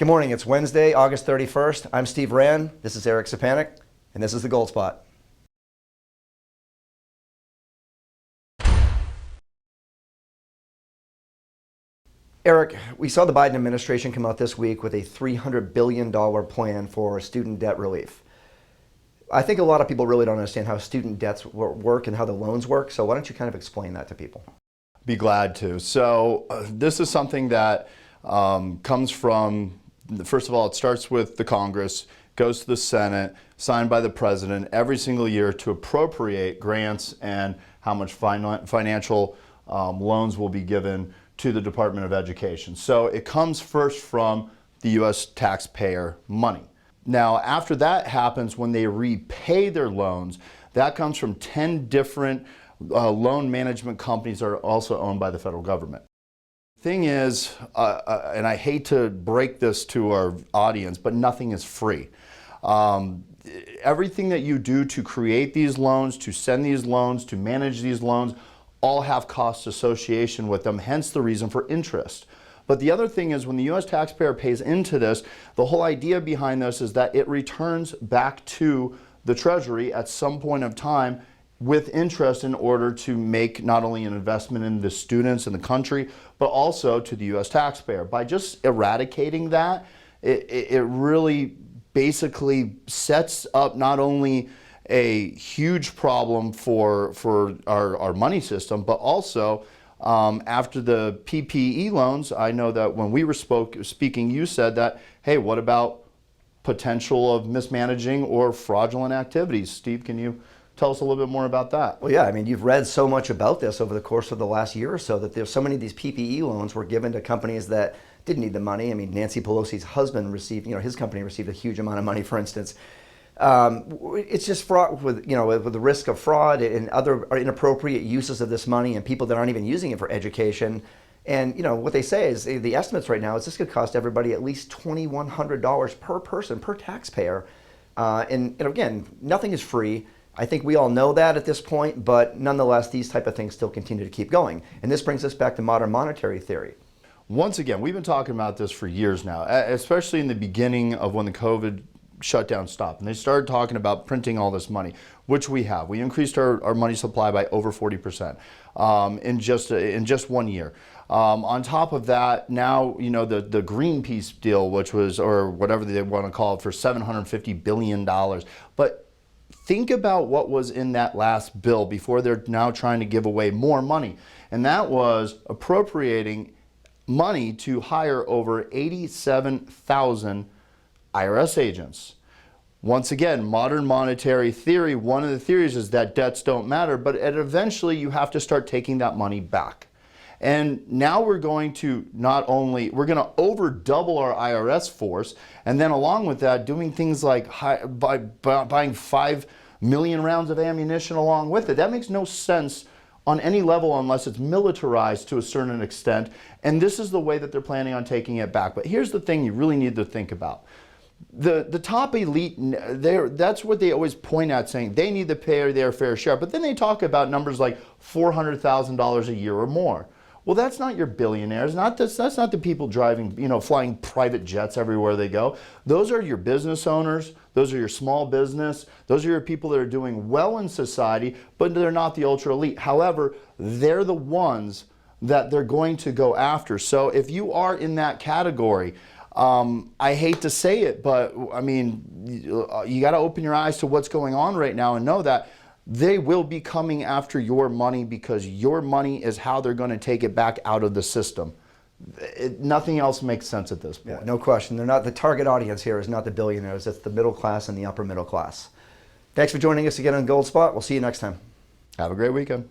Good morning. It's Wednesday, August 31st. I'm Steve Rand. This is Eric Sapanik, and this is the Gold Spot. Eric, we saw the Biden administration come out this week with a $300 billion plan for student debt relief. I think a lot of people really don't understand how student debts work and how the loans work, so why don't you kind of explain that to people? Be glad to. So this is something that comes from, first of all, it starts with the Congress, goes to the Senate, signed by the President every single year to appropriate grants and how much financial loans will be given to the Department of Education. So it comes first from the U.S. taxpayer money. Now, after that happens, when they repay their loans, that comes from 10 different loan management companies that are also owned by the federal government. Thing is, and I hate to break this to our audience, but nothing is free. Everything that you do to create these loans, to send these loans, to manage these loans, all have costs associated with them, hence the reason for interest. But the other thing is, when the U.S. taxpayer pays into this, the whole idea behind this is that it returns back to the Treasury at some point of time with interest in order to make not only an investment in the students in the country, but also to the U.S. taxpayer. By just eradicating that, it really basically sets up not only a huge problem for our money system, but also after the PPE loans, I know that when we were speaking, you said that, hey, what about potential of mismanaging or fraudulent activities? Steve, can you tell us a little bit more about that? Well, yeah, I mean, you've read so much about this over the course of the last year or so that there's so many of these PPE loans were given to companies that didn't need the money. I mean, Nancy Pelosi's husband received, his company received a huge amount of money, for instance. It's just fraught with, with the risk of fraud and other inappropriate uses of this money and people that aren't even using it for education. And, what they say is the estimates right now is this could cost everybody at least $2,100 per person, per taxpayer. And again, nothing is free. I think we all know that at this point, but nonetheless, these type of things still continue to keep going. And this brings us back to modern monetary theory. Once again, we've been talking about this for years now, especially in the beginning of when the COVID shutdown stopped. And they started talking about printing all this money, which we have. We increased our money supply by over 40% in just 1 year. On top of that, now, the Greenpeace deal, which was, or whatever they want to call it, for $750 billion. But think about what was in that last bill before they're now trying to give away more money. And that was appropriating money to hire over 87,000 IRS agents. Once again, modern monetary theory, one of the theories is that debts don't matter, but eventually you have to start taking that money back. And now we're going to we're going to over double our IRS force, and then along with that, doing things like buying 5 million rounds of ammunition along with it. That makes no sense on any level unless it's militarized to a certain extent, and this is the way that they're planning on taking it back. But here's the thing you really need to think about. The top elite, that's what they always point at, saying they need to pay their fair share, but then they talk about numbers like $400,000 a year or more. Well, that's not your billionaires. That's not the people driving, flying private jets everywhere they go. Those are your business owners. Those are your small business. Those are your people that are doing well in society, but they're not the ultra elite. However, they're the ones that they're going to go after. So if you are in that category, I hate to say it, but I mean, you got to open your eyes to what's going on right now and know that they will be coming after your money, because your money is how they're going to take it back out of the system. Nothing else makes sense at this point. Yeah, no question. They're not, the target audience here is not the billionaires, it's the middle class and the upper middle class. Thanks for joining us again on Gold Spot. We'll see you next time. Have a great weekend.